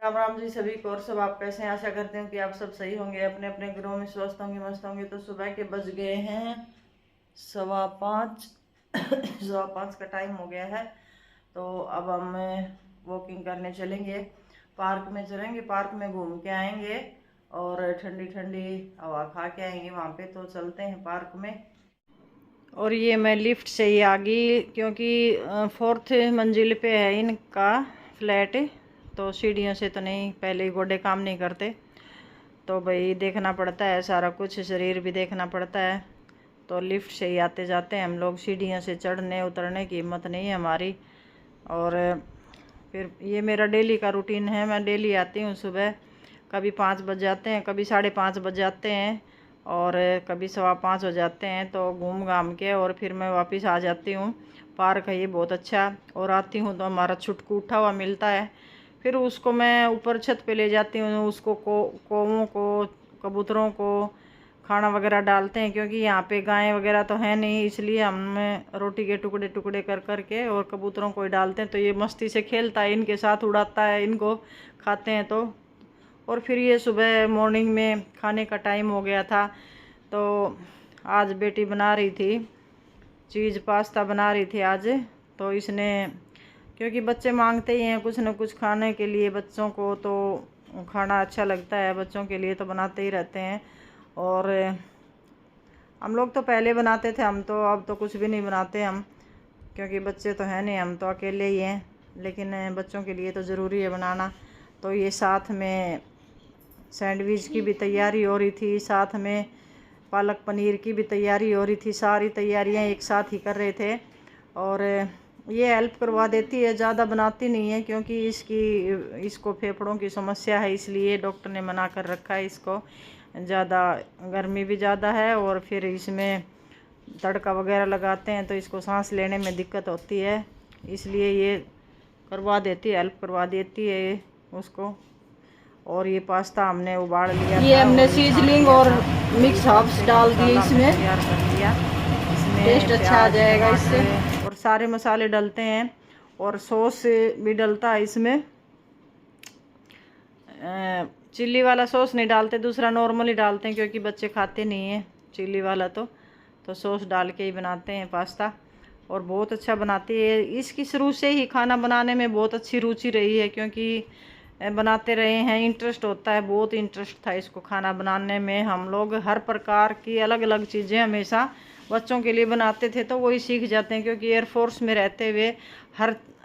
राम राम जी सभी को। और सब आप कैसे हैं? आशा करते हैं कि आप सब सही होंगे, अपने अपने घरों में स्वस्थ होंगे, मस्त होंगे। तो सुबह के बज गए हैं 5:15। 5:15 का टाइम हो गया है। तो अब हम वॉकिंग करने चलेंगे, पार्क में चलेंगे, पार्क में घूम के आएंगे और ठंडी ठंडी हवा खा के आएंगे वहाँ पे। तो चलते हैं पार्क में। और ये मैं लिफ्ट से ही आ गई क्योंकि 4th मंजिल पे है इनका फ्लैट। तो सीढ़ियों से तो नहीं, पहले ही गोडे काम नहीं करते, तो भाई देखना पड़ता है सारा कुछ, शरीर भी देखना पड़ता है। तो लिफ्ट से ही आते जाते हैं हम लोग, सीढ़ियों से चढ़ने उतरने की हिम्मत नहीं है हमारी। और फिर ये मेरा डेली का रूटीन है, मैं डेली आती हूँ सुबह। कभी 5 बज जाते हैं, कभी 5:30 बज जाते हैं और कभी 5:15 हो जाते हैं। तो घूम घाम के और फिर मैं वापस आ जाती हूँ। पार्क है ये बहुत अच्छा। और आती हूँ तो हमारा छुटकू उठा हुआ मिलता है, फिर उसको मैं ऊपर छत पे ले जाती हूँ। उसको कौवों को, कबूतरों को खाना वगैरह डालते हैं, क्योंकि यहाँ पे गायें वगैरह तो है नहीं, इसलिए हम रोटी के टुकड़े टुकड़े कर कर के और कबूतरों को ही डालते हैं। तो ये मस्ती से खेलता है, इनके साथ उड़ाता है, इनको खाते हैं। तो और फिर ये सुबह मॉर्निंग में खाने का टाइम हो गया था, तो आज बेटी बना रही थी चीज़ पास्ता बना रही थी आज। तो इसने, क्योंकि बच्चे मांगते ही हैं कुछ न कुछ खाने के लिए, बच्चों को तो खाना अच्छा लगता है, बच्चों के लिए तो बनाते ही रहते हैं। और हम लोग तो पहले बनाते थे, हम तो अब तो कुछ भी नहीं बनाते हम, क्योंकि बच्चे तो हैं नहीं, हम तो अकेले ही हैं। लेकिन बच्चों के लिए तो ज़रूरी है बनाना। तो ये साथ में सैंडविच की भी तैयारी हो रही थी, साथ में पालक पनीर की भी तैयारी हो रही थी, सारी तैयारियां एक साथ ही कर रहे थे। और ये हेल्प करवा देती है, ज़्यादा बनाती नहीं है, क्योंकि इसको फेफड़ों की समस्या है, इसलिए डॉक्टर ने मना कर रखा है इसको। ज़्यादा गर्मी भी ज़्यादा है और फिर इसमें तड़का वगैरह लगाते हैं तो इसको सांस लेने में दिक्कत होती है, इसलिए ये करवा देती है, हेल्प करवा देती है ये उसको। और ये पास्ता हमने उबाल लिया, ये हमने सीजलिंग और मिक्स हर्ब्स डाल दिए इसमें, तैयार कर लिया। इसमें टेस्ट अच्छा आ जाएगा इससे। और सारे मसाले डलते हैं और सॉस भी डलता है इसमें। चिल्ली वाला सॉस नहीं डालते, दूसरा नॉर्मल ही डालते हैं, क्योंकि बच्चे खाते नहीं हैं चिल्ली वाला। तो सॉस डाल के ही बनाते हैं पास्ता। और बहुत अच्छा बनाती है, इसकी शुरू से ही खाना बनाने में बहुत अच्छी रुचि रही है, क्योंकि बनाते रहे हैं, इंटरेस्ट होता है, बहुत इंटरेस्ट था इसको खाना बनाने में। हम लोग हर प्रकार की अलग अलग चीज़ें हमेशा बच्चों के लिए बनाते थे, तो वही सीख जाते हैं, क्योंकि एयरफोर्स में रहते हुए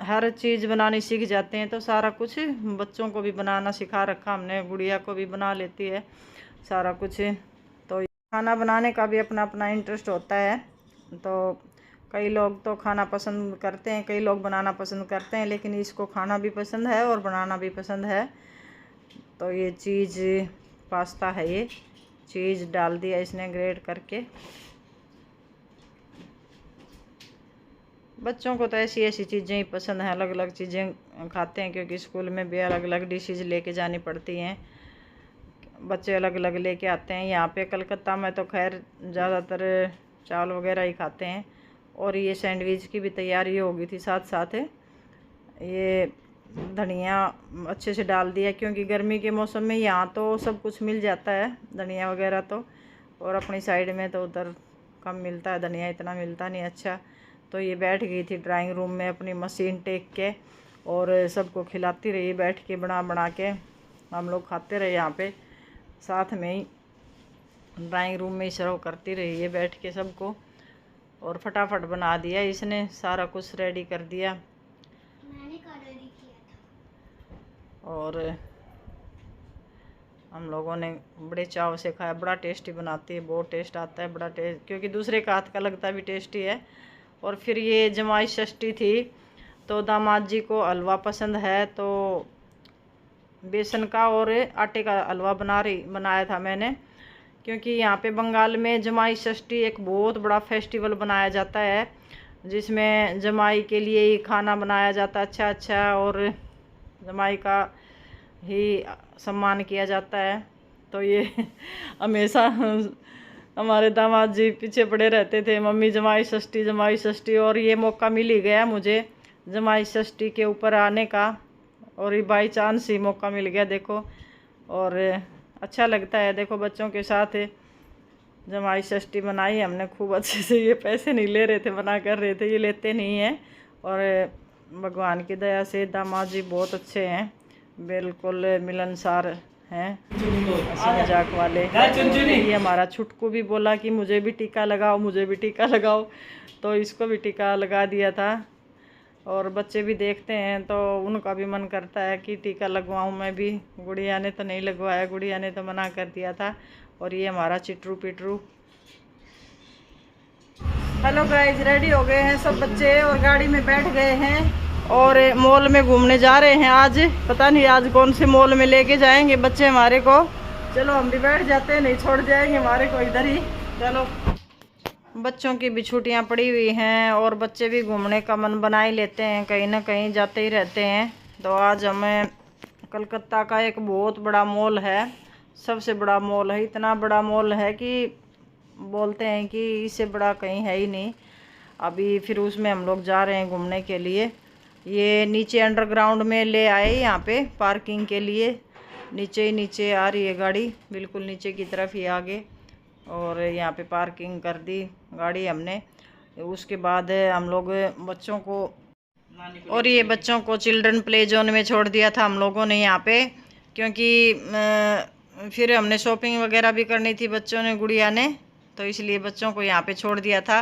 हर चीज़ बनानी सीख जाते हैं। तो सारा कुछ बच्चों को भी बनाना सिखा रखा हमने, गुड़िया को भी बना लेती है सारा कुछ। तो खाना बनाने का भी अपना अपना इंटरेस्ट होता है। तो कई लोग तो खाना पसंद करते हैं, कई लोग बनाना पसंद करते हैं, लेकिन इसको खाना भी पसंद है और बनाना भी पसंद है। तो ये चीज़ पास्ता है, ये चीज़ डाल दिया इसने ग्रेट करके। बच्चों को तो ऐसी ऐसी चीज़ें ही पसंद हैं, अलग अलग चीज़ें खाते हैं, क्योंकि स्कूल में भी अलग अलग डिशेज लेके जानी पड़ती हैं, बच्चे अलग अलग लेके आते हैं। यहाँ पे कलकत्ता में तो खैर ज़्यादातर चावल वगैरह ही खाते हैं। और ये सैंडविच की भी तैयारी हो गई थी साथ साथ। ये धनिया अच्छे से डाल दिया, क्योंकि गर्मी के मौसम में यहाँ तो सब कुछ मिल जाता है धनिया वगैरह तो, और अपनी साइड में तो उधर कम मिलता है धनिया, इतना मिलता नहीं अच्छा। तो ये बैठ गई थी ड्राइंग रूम में अपनी मशीन टेक के, और सबको खिलाती रही बैठ के, बना बना के हम लोग खाते रहे यहाँ पे, साथ में ही ड्राइंग रूम में ही सर्व करती रही है बैठ के सबको। और फटाफट बना दिया इसने, सारा कुछ रेडी कर दिया। मैंने रेडी किया था और हम लोगों ने बड़े चाव से खाया। बड़ा टेस्टी बनाती है, बहुत टेस्ट आता है, बड़ा टेस्ट, क्योंकि दूसरे का हाथ का लगता भी टेस्टी है। और फिर ये जमाई षष्ठी थी, तो दामाद जी को हलवा पसंद है, तो बेसन का और आटे का हलवा बनाया था मैंने, क्योंकि यहाँ पे बंगाल में जमाई षष्ठी एक बहुत बड़ा फेस्टिवल बनाया जाता है, जिसमें जमाई के लिए ही खाना बनाया जाता है अच्छा अच्छा, और जमाई का ही सम्मान किया जाता है। तो ये हमेशा हमारे दामाद जी पीछे पड़े रहते थे, मम्मी जमाई षष्ठी जमाई षष्ठी। और ये मौका मिल ही गया मुझे जमाई षष्ठी के ऊपर आने का, और ये बाई चांस ही मौका मिल गया देखो। और अच्छा लगता है देखो बच्चों के साथ जमाई षष्ठी मनाई हमने खूब अच्छे से। ये पैसे नहीं ले रहे थे, मना कर रहे थे, ये लेते नहीं हैं। और भगवान की दया से दामाद जी बहुत अच्छे हैं, बिल्कुल मिलनसार हैं, हंसी मजाक वाले। ये हमारा छुटकू भी बोला कि मुझे भी टीका लगाओ, मुझे भी टीका लगाओ, तो इसको भी टीका लगा दिया था। और बच्चे भी देखते हैं तो उनका भी मन करता है कि टीका लगवाऊं मैं भी। गुड़िया ने तो नहीं लगवाया, गुड़िया ने तो मना कर दिया था। और ये हमारा चिटरू पिटरू। हेलो गाइस, रेडी हो गए हैं सब बच्चे और गाड़ी में बैठ गए हैं और मॉल में घूमने जा रहे हैं। आज पता नहीं आज कौन से मॉल में लेके जाएंगे बच्चे हमारे को। चलो हम भी बैठ जाते हैं, नहीं छोड़ जाएंगे हमारे को इधर ही। चलो, बच्चों की भी छुट्टियां पड़ी हुई हैं और बच्चे भी घूमने का मन बना ही लेते हैं, कहीं ना कहीं जाते ही रहते हैं। तो आज हमें कलकत्ता का एक बहुत बड़ा मॉल है, सबसे बड़ा मॉल है। इतना बड़ा मॉल है कि बोलते हैं कि इससे बड़ा कहीं है ही नहीं। अभी फिर उसमें हम लोग जा रहे हैं घूमने के लिए। ये नीचे अंडरग्राउंड में ले आए यहाँ पे पार्किंग के लिए। नीचे ही नीचे आ रही है गाड़ी, बिल्कुल नीचे की तरफ ही आगे। और यहाँ पे पार्किंग कर दी गाड़ी हमने। उसके बाद हम लोग बच्चों को, और ये बच्चों को चिल्ड्रन प्ले जोन में छोड़ दिया था हम लोगों ने यहाँ पे, क्योंकि फिर हमने शॉपिंग वगैरह भी करनी थी बच्चों ने, गुड़िया ने, तो इसलिए बच्चों को यहाँ पे छोड़ दिया था।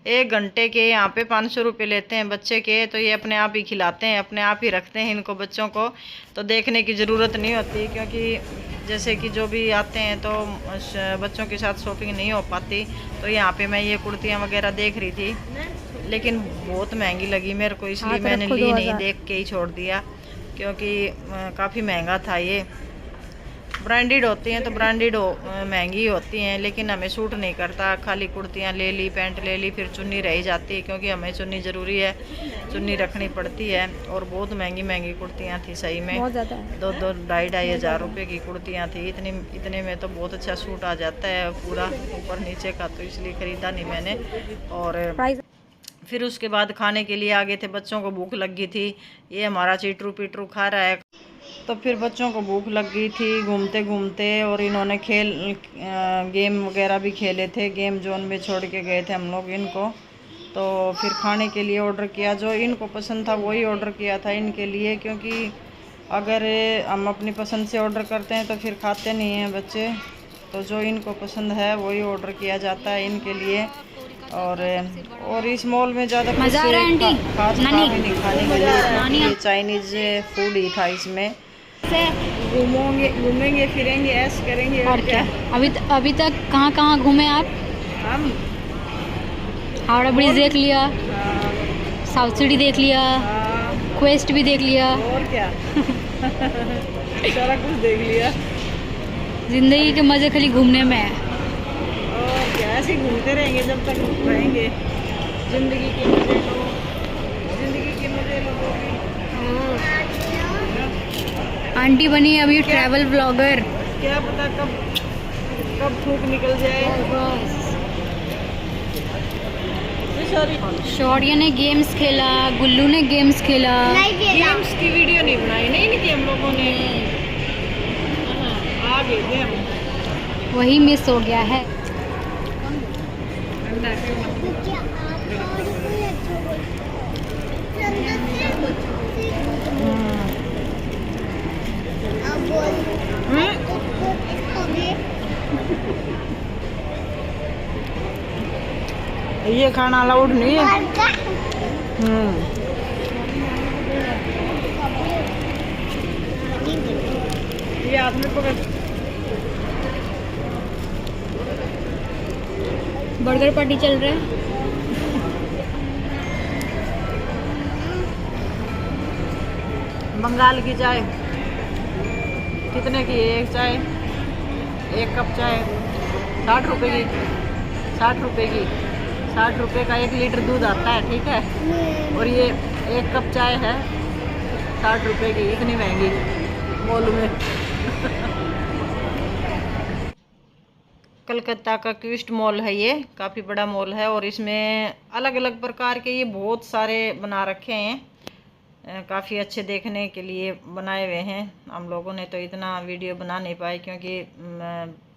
1 घंटे के यहाँ पे 500 रुपये लेते हैं बच्चे के। तो ये अपने आप ही खिलाते हैं, अपने आप ही रखते हैं इनको बच्चों को, तो देखने की ज़रूरत नहीं होती। क्योंकि जैसे कि जो भी आते हैं तो बच्चों के साथ शॉपिंग नहीं हो पाती। तो यहाँ पे मैं ये कुर्तियाँ वगैरह देख रही थी, लेकिन बहुत महंगी लगी मेरे को, इसलिए मैंने ली नहीं, देख के ही छोड़ दिया। क्योंकि काफ़ी महंगा था। ये ब्रांडेड होती हैं तो ब्रांडेड महंगी होती हैं, लेकिन हमें सूट नहीं करता। खाली कुर्तियाँ ले ली, पैंट ले ली, फिर चुन्नी रह जाती है, क्योंकि हमें चुन्नी ज़रूरी है, चुन्नी रखनी पड़ती है। और बहुत महंगी महंगी कुर्तियाँ थी सही में, 2-2, 2,500 2,500 रुपये की कुर्तियाँ थी। इतने में तो बहुत अच्छा सूट आ जाता है पूरा ऊपर नीचे का, तो इसलिए ख़रीदा नहीं मैंने। और फिर उसके बाद खाने के लिए आ गए थे, बच्चों को भूख लग गई थी। ये हमारा चिटरू पिटरू खा रहा है। तो फिर बच्चों को भूख लग गई थी घूमते घूमते, और इन्होंने गेम वगैरह भी खेले थे। गेम जोन में छोड़ के गए थे हम लोग इनको। तो फिर खाने के लिए ऑर्डर किया, जो इनको पसंद था वही ऑर्डर किया था इनके लिए। क्योंकि अगर हम अपनी पसंद से ऑर्डर करते हैं तो फिर खाते नहीं हैं बच्चे, तो जो इनको पसंद है वही ऑर्डर किया जाता है इनके लिए। और इस मॉल में ज़्यादा खास भी नहीं खाने के लिए, चाइनीज़ फूड ही था इसमें। घूमेंगे फिरेंगे, ऐश करेंगे और क्या। अभी तक कहाँ घूमे आप? हम हावड़ा ब्रिज देख लिया, साउथ सिटी देख लिया, क्वेस्ट भी देख लिया, और क्या सारा कुछ देख लिया। जिंदगी के मजे खाली घूमने में है। और क्या, ऐसे घूमते रहेंगे जब तक रहेंगे। जिंदगी के मजे लो, जिंदगी के मजे लो। आंटी बनी अभी ट्रैवल ब्लॉगर, क्या पता कब थूक निकल जाए। शौर्य ने गेम्स खेला, गुल्लू ने गेम्स खेला। गेम्स की वीडियो नहीं बनाई, नहीं थी हम लोगों ने, आ गए थे हम, वही मिस हो गया है। ये खाना अलाउड नहीं है। ये हाथ में पकड़। बर्गर पार्टी चल रहा है। बंगाल की चाय कितने की है? एक चाय, 1 कप चाय 60 रुपए की, 60 रुपए की, 60 रुपए का 1 लीटर दूध आता है, ठीक है। और ये 1 कप चाय है 60 रुपए की, इतनी महंगी मॉल में। कलकत्ता का क्विस्ट मॉल है ये, काफ़ी बड़ा मॉल है। और इसमें अलग अलग प्रकार के ये बहुत सारे बना रखे हैं। काफ़ी अच्छे देखने के लिए बनाए हुए हैं। हम लोगों ने तो इतना वीडियो बना नहीं पाए क्योंकि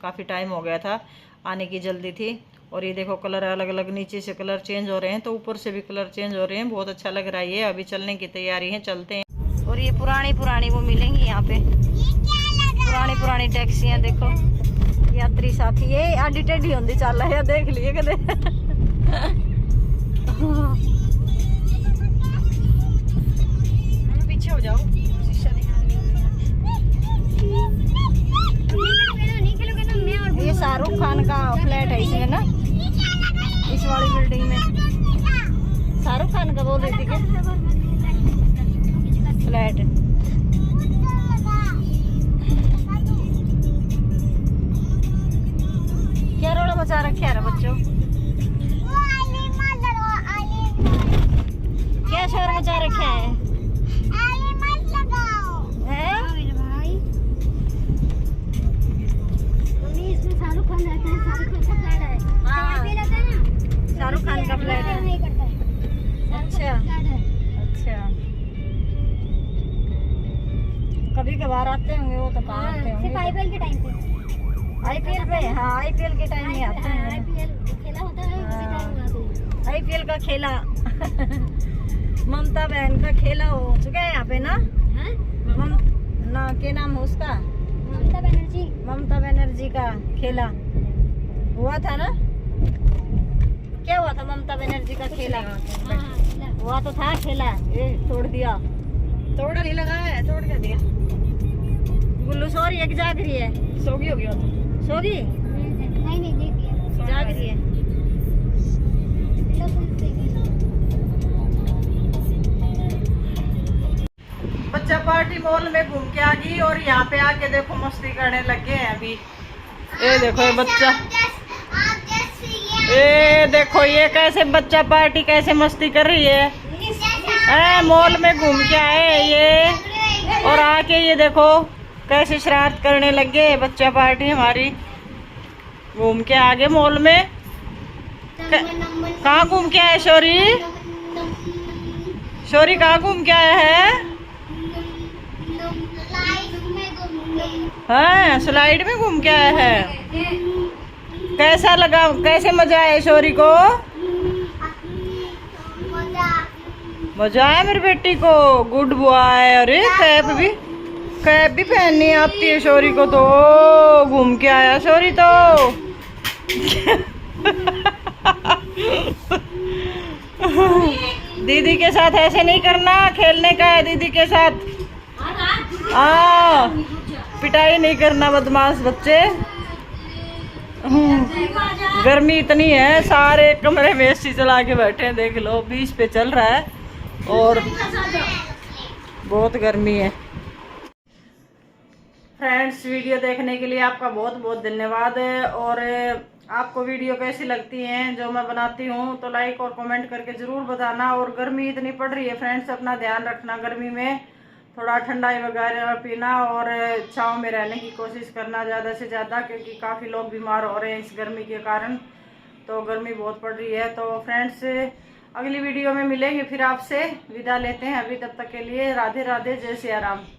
काफ़ी टाइम हो गया था, आने की जल्दी थी। और ये देखो कलर अलग अलग, नीचे से कलर चेंज हो रहे हैं तो ऊपर से भी कलर चेंज हो रहे हैं। बहुत अच्छा लग रहा है ये। अभी चलने की तैयारी है, चलते हैं। और ये पुरानी वो मिलेंगी यहाँ पे, पुरानी टैक्सियाँ। देखो यात्री साथी, ये आडी टेढ़ी होंगी चल रहा है, देख लिए कदे। पीछे हो जाओ, शीशा ये शाहरुख खान का फ्लैट है इसमें ना, इस वाली बिल्डिंग में शाहरुख खान का बोल रही थी क्या फ्लैट। क्या रोड़ा मचा रखे है बच्चों, क्या शोर मचा रखे है? शाहरुख खान का फ्लैट है। अच्छा अच्छा, कभी कभार आते होंगे वो तो, कहाँ आते होंगे? सिर्फ आईपीएल के टाइम पे। आईपीएल पे? हाँ आईपीएल के टाइम ही आते हैं। आईपीएल खेला होता है उसी टाइम आते हैं। आईपीएल का खेला ममता बहन का खेला हो चुका है यहाँ पे ना। ना क्या नाम है उसका? ममता बनर्जी का खेला हुआ था ना। क्या हुआ था ममता बनर्जी का खेला? हुआ तो था खेला, ये तोड़ दिया। तोड़ नहीं लगा है, तोड़ क्या दिया? गुल्लू सो रही है कि जाग रही है? सोगी होगी वो तो। सोगी? नहीं देखिए, जाग रही है। बच्चा पार्टी मॉल में घूम के आ गई और यहाँ पे आके देखो मस्ती करने लगे हैं अभी। ये देखो ये बच्चा, ये देखो ये कैसे बच्चा पार्टी कैसे मस्ती कर रही है। मॉल में घूम के आए ये, और आके ये देखो कैसे शरारत करने लगे। बच्चा पार्टी हमारी घूम के आ गए मॉल में। कहाँ घूम के आए शोरी? शोरी कहाँ घूम के आया है? हाँ स्लाइड में घूम के आया है। कैसा लगा, कैसे मजा आया शोरी को? मजा आया मेरी बेटी को, गुड बॉय। अरे कैप भी पहननी आती है शोरी को तो। घूम के आया शोरी तो। दीदी के साथ ऐसे नहीं करना, खेलने का है दीदी के साथ। पिटाई नहीं करना बदमाश बच्चे। गर्मी इतनी है, सारे कमरे में एसी चला के बैठे हैं। देख लो 20 पे चल रहा है और बहुत गर्मी है। फ्रेंड्स वीडियो देखने के लिए आपका बहुत बहुत धन्यवाद। और आपको वीडियो कैसी लगती हैं जो मैं बनाती हूँ तो लाइक और कमेंट करके ज़रूर बताना। और गर्मी इतनी पड़ रही है फ्रेंड्स, अपना ध्यान रखना। गर्मी में थोड़ा ठंडाई वगैरह पीना और छाँव में रहने की कोशिश करना ज़्यादा से ज़्यादा, क्योंकि काफ़ी लोग बीमार हो रहे हैं इस गर्मी के कारण। तो गर्मी बहुत पड़ रही है। तो फ्रेंड्स अगली वीडियो में मिलेंगे, फिर आपसे विदा लेते हैं। अभी तब तक के लिए राधे राधे, जय सिया राम।